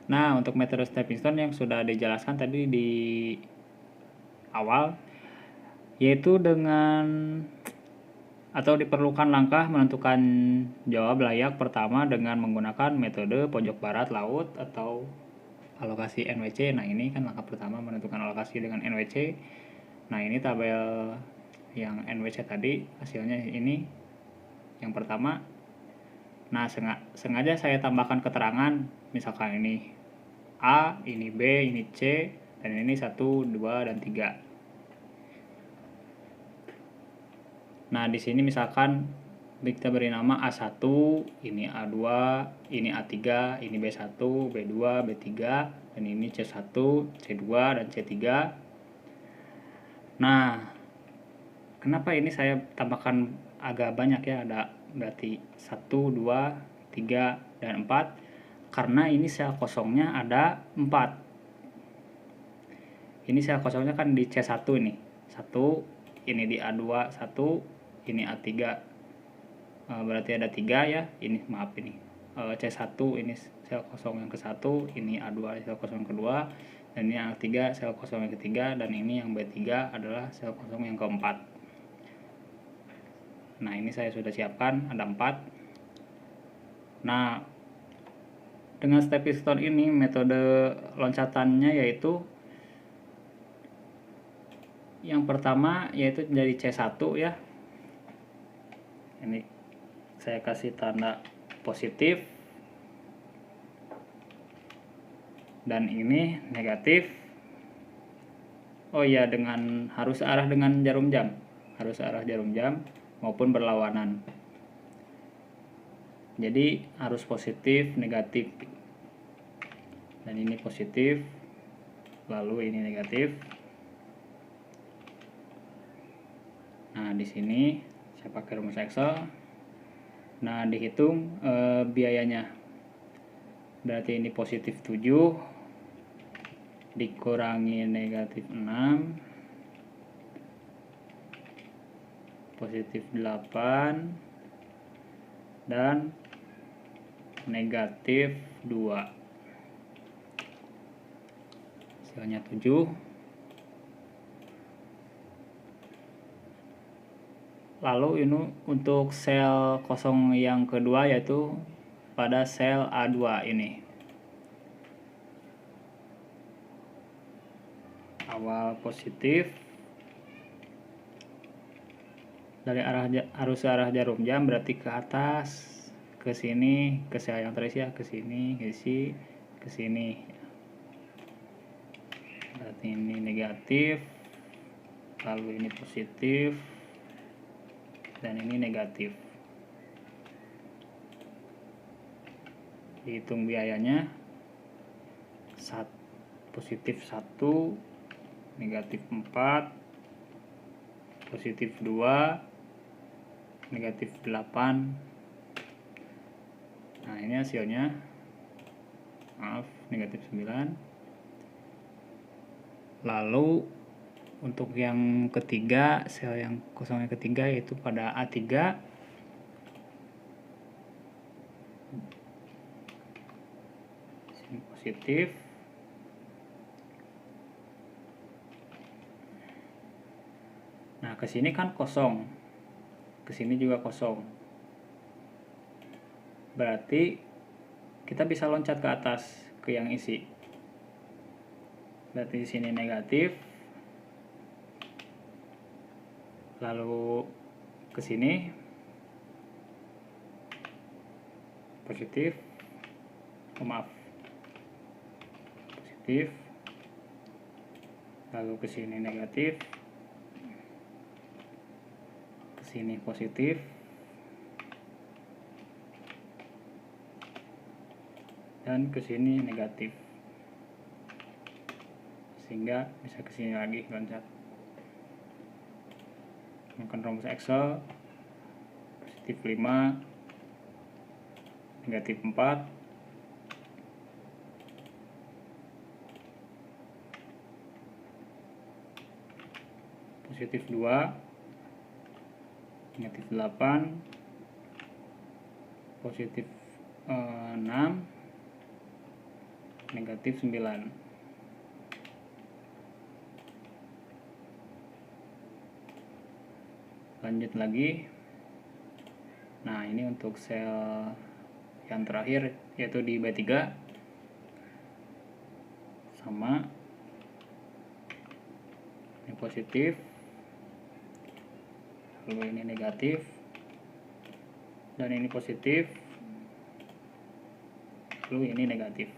Nah, untuk metode stepping stone yang sudah dijelaskan tadi di awal, yaitu dengan atau diperlukan langkah menentukan jawab layak pertama dengan menggunakan metode pojok barat laut atau alokasi NWC. Nah, ini kan langkah pertama menentukan alokasi dengan NWC. Nah, ini tabel yang NWC tadi hasilnya ini yang pertama. Nah, sengaja saya tambahkan keterangan, misalkan ini A, ini B, ini C, dan ini 1, 2, dan 3. Nah, di sini misalkan kita beri nama A1, ini A2, ini A3, ini B1, B2, B3, dan ini C1, C2, dan C3. Nah, kenapa ini saya tambahkan agak banyak ya, ada berarti 1, 2, 3, dan 4. Karena ini sel kosongnya ada 4. Ini sel kosongnya kan di C1 nih. 1, ini di A2 1, ini A3. Berarti ada 3 ya. Ini maaf ini. C1 ini sel kosong yang ke-1, ini A2 sel kosong yang kedua, dan ini A3 sel kosong yang ketiga, dan ini yang B3 adalah sel kosong yang keempat. Nah, ini saya sudah siapkan ada 4. Nah, dengan stepping stone ini metode loncatannya yaitu yang pertama yaitu dari C1 ya. Ini saya kasih tanda positif dan ini negatif. Oh iya, dengan harus arah dengan jarum jam, harus arah jarum jam maupun berlawanan. Jadi harus positif, negatif, dan ini positif, lalu ini negatif. Nah, di sini saya pakai rumus Excel. Nah, dihitung biayanya. Berarti ini positif 7 dikurangi negatif 6, positif 8, dan negatif 2. Hasilnya 7. Lalu ini untuk sel kosong yang kedua yaitu pada sel A2 ini. Awal positif, dari arus arah jarum jam berarti ke atas, ke sini, ke sel yang terisi ya, ke sini, ke sini. Berarti ini negatif, lalu ini positif, dan ini negatif. Dihitung biayanya, positif 1, negatif 4, positif 2, negatif 8. Nah, ini hasilnya, maaf, negatif 9. Lalu untuk yang ketiga, sel yang kosong yang ketiga yaitu pada A3. Sini positif. Nah, ke sini kan kosong. Ke sini juga kosong. Berarti kita bisa loncat ke atas ke yang isi. Berarti di sini negatif. Lalu ke sini positif. Maaf. Positif. Lalu ke sini negatif. Ke sini positif. Dan ke sini negatif. Sehingga bisa ke sini lagi loncat. Menggunakan rumus Excel, positif 5, negatif 4, positif 2, negatif 8, positif 6, negatif 9. Lanjut lagi. Nah, ini untuk sel yang terakhir yaitu di B3 sama, ini positif, lalu ini negatif, dan ini positif, lalu ini negatif.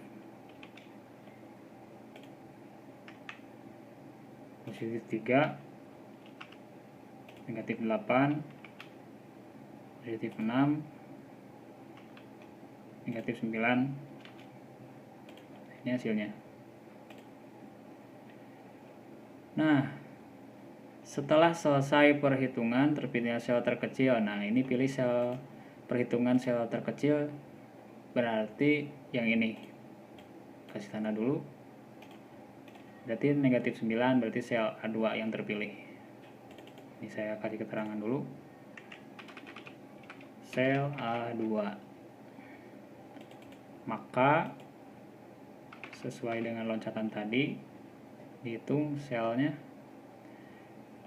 Positif 3, negatif 8, positif 6, negatif 9. Ini hasilnya. Nah, setelah selesai perhitungan terpilih sel terkecil. Nah, ini pilih sel perhitungan sel terkecil, berarti yang ini. Kasih tanda dulu. Berarti negatif 9, berarti sel A2 yang terpilih. Ini saya kasih keterangan dulu. Sel A2. Maka sesuai dengan loncatan tadi, dihitung selnya,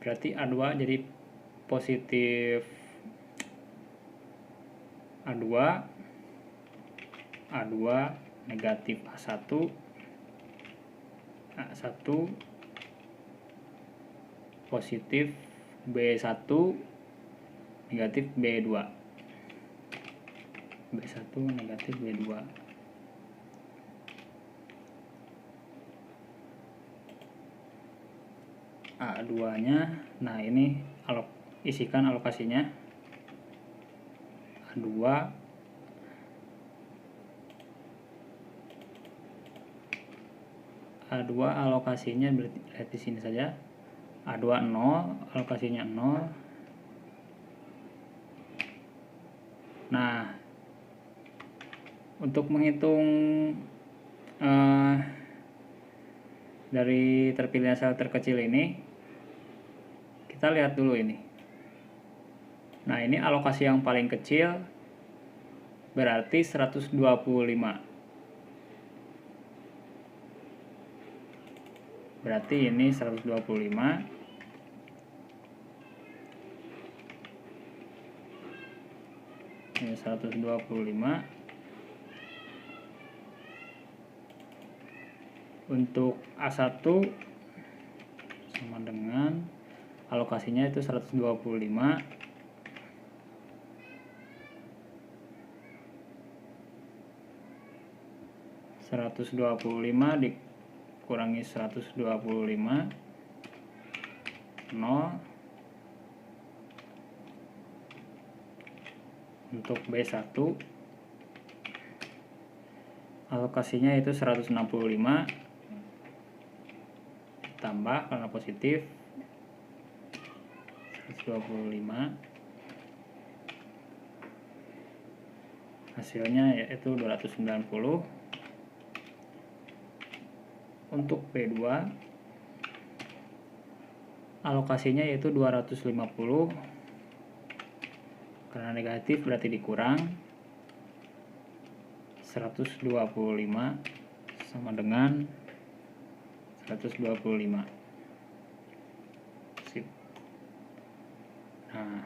berarti A2 jadi positif A2, A2 negatif A1, A1 positif B1 negatif B2, B1 negatif B2. A2 nya, nah ini isikan alokasinya. A2 alokasinya berarti lihat di sini saja. A2 0, alokasinya 0. Nah, untuk menghitung dari terpilihnya sel terkecil ini, kita lihat dulu ini. Nah, ini alokasi yang paling kecil berarti 125. Berarti ini 125. Ini 125. Untuk A1 sama dengan alokasinya itu 125. 125 dikurangi 125, 0. Untuk B1 alokasinya itu 165 tambah karena positif 125, hasilnya yaitu 290. Untuk B2 alokasinya yaitu 250, karena negatif berarti dikurang 125 sama dengan 125. Sip. Nah,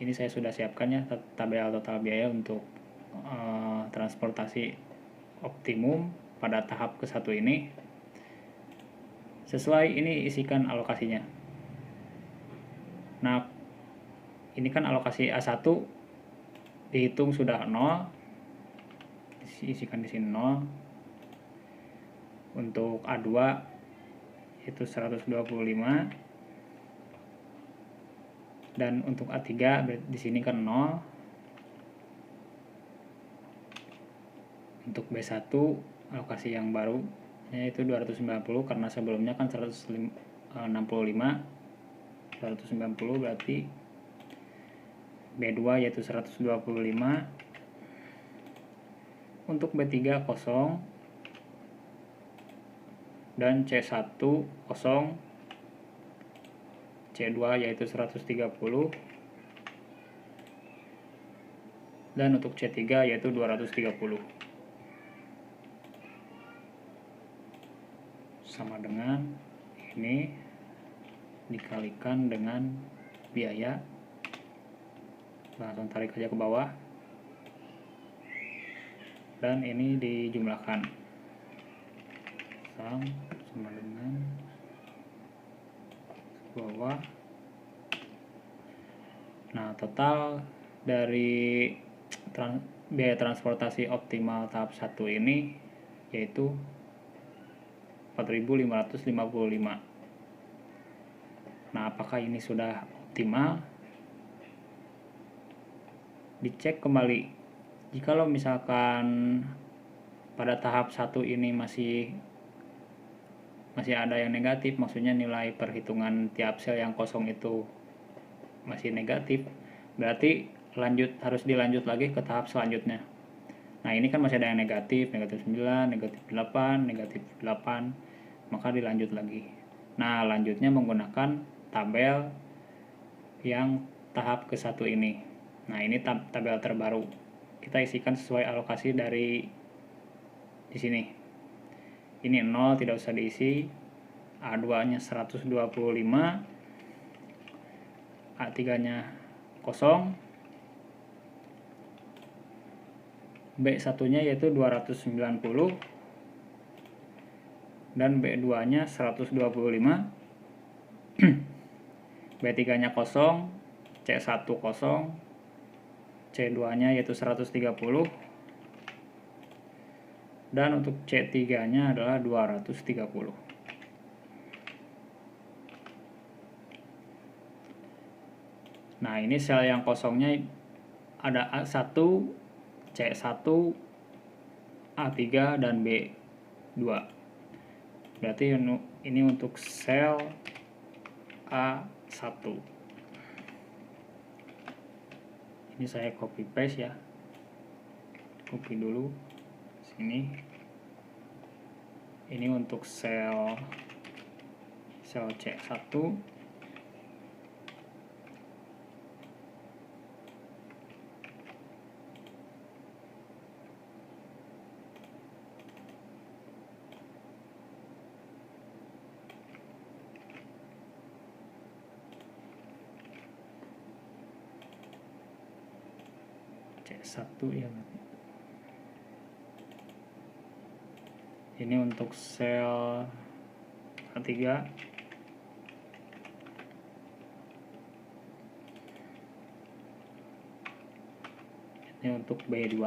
ini saya sudah siapkan ya tabel total biaya untuk transportasi optimum pada tahap ke-1 ini. Sesuai ini isikan alokasinya. Nah, ini kan alokasi A1 dihitung sudah 0, isikan di sini 0. Untuk A2 itu 125, dan untuk A3 di sini kan 0. Untuk B1 alokasi yang baru yaitu 290, karena sebelumnya kan 165, 190 berarti B2 yaitu 125. Untuk B3 kosong dan C1 kosong, C2 yaitu 130, dan untuk C3 yaitu 230. sama dengan ini dikalikan dengan biaya, langsung tarik aja ke bawah, dan ini dijumlahkan sama dengan bawah. Nah, total dari biaya transportasi optimal tahap 1 ini yaitu 4.555. Nah, apakah ini sudah optimal? Dicek kembali. Jikalau misalkan pada tahap 1 ini masih ada yang negatif, maksudnya nilai perhitungan tiap sel yang kosong itu masih negatif, berarti harus dilanjut lagi ke tahap selanjutnya. Nah, ini kan masih ada yang negatif 9, negatif 8, negatif 8, maka dilanjut lagi. Nah, lanjutnya menggunakan tabel yang tahap ke-1 ini. Nah, ini tabel terbaru. Kita isikan sesuai alokasi dari di sini. Ini 0, tidak usah diisi. A2-nya 125, A3-nya kosong, B1-nya yaitu 290, dan B2-nya 125, B3-nya kosong, C1 kosong, C2-nya yaitu 130, dan untuk C3-nya adalah 230. Nah, ini sel yang kosongnya ada A1, C1, A3, dan B2. Berarti ini untuk sel A1. Ini saya copy paste ya. Copy dulu sini. Ini untuk sel C1. C1 ya. Ini untuk sel A3. Ini untuk B2.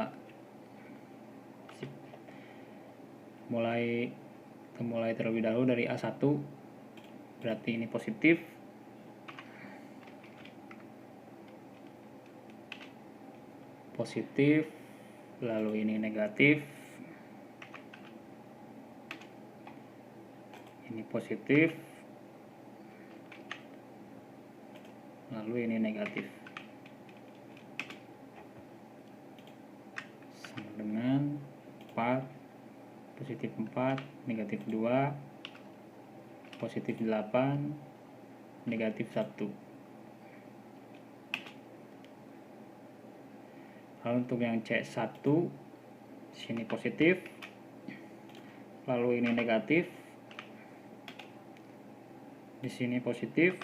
Mulai terlebih dahulu dari A1, berarti ini positif. Lalu ini negatif, ini positif, lalu ini negatif, sama dengan 4, positif 4, negatif 2, positif 8, negatif 1. Lalu untuk yang C1, sini positif, lalu ini negatif, di sini positif,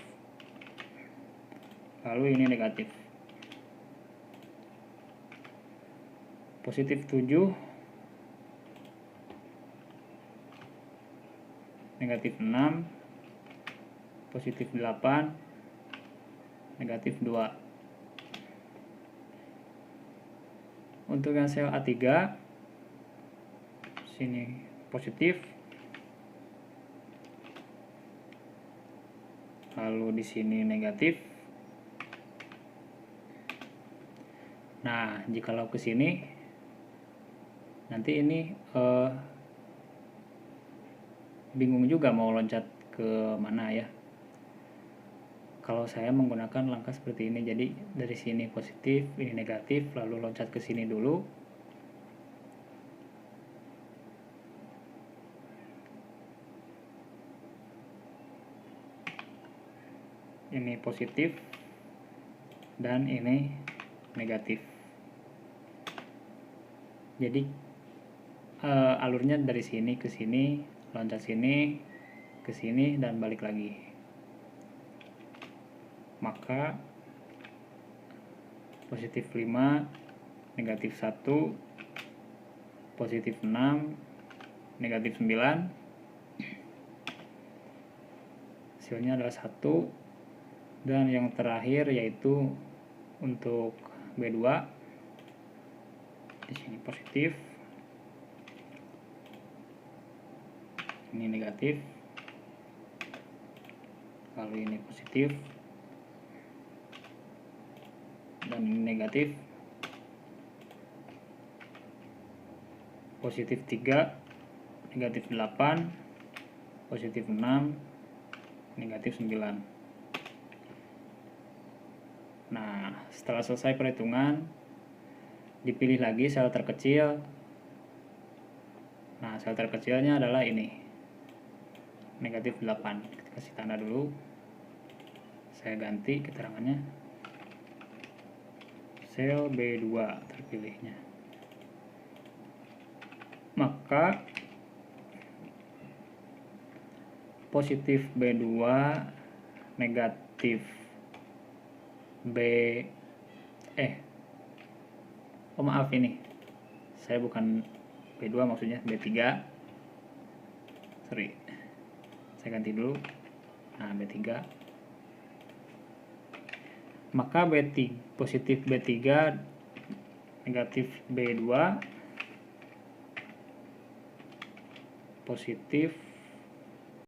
lalu ini negatif. Positif 7, negatif 6, positif 8, negatif 2. Untuk yang sel A3, sini positif, lalu di sini negatif. Nah, jikalau ke sini nanti ini bingung juga mau loncat ke mana ya. Kalau saya menggunakan langkah seperti ini, jadi dari sini positif, ini negatif, lalu loncat ke sini dulu. Ini positif dan ini negatif. Jadi alurnya dari sini ke sini, loncat sini, ke sini dan balik lagi. Maka positif 5, negatif 1, positif 6, negatif 9, hasilnya adalah 1. Dan yang terakhir yaitu untuk B2, di sini positif, ini negatif, lalu ini positif, dan ini negatif. Positif 3, negatif 8, positif 6, negatif 9. Nah, setelah selesai perhitungan, dipilih lagi sel terkecil. Nah, sel terkecilnya adalah ini, negatif 8. Kita kasih tanda dulu, saya ganti keterangannya, sel B2 terpilihnya. Maka positif B2, negatif maaf, ini saya bukan B2, maksudnya B3, sorry, saya ganti dulu. Nah, B3, maka B3, positif B3, negatif B2, positif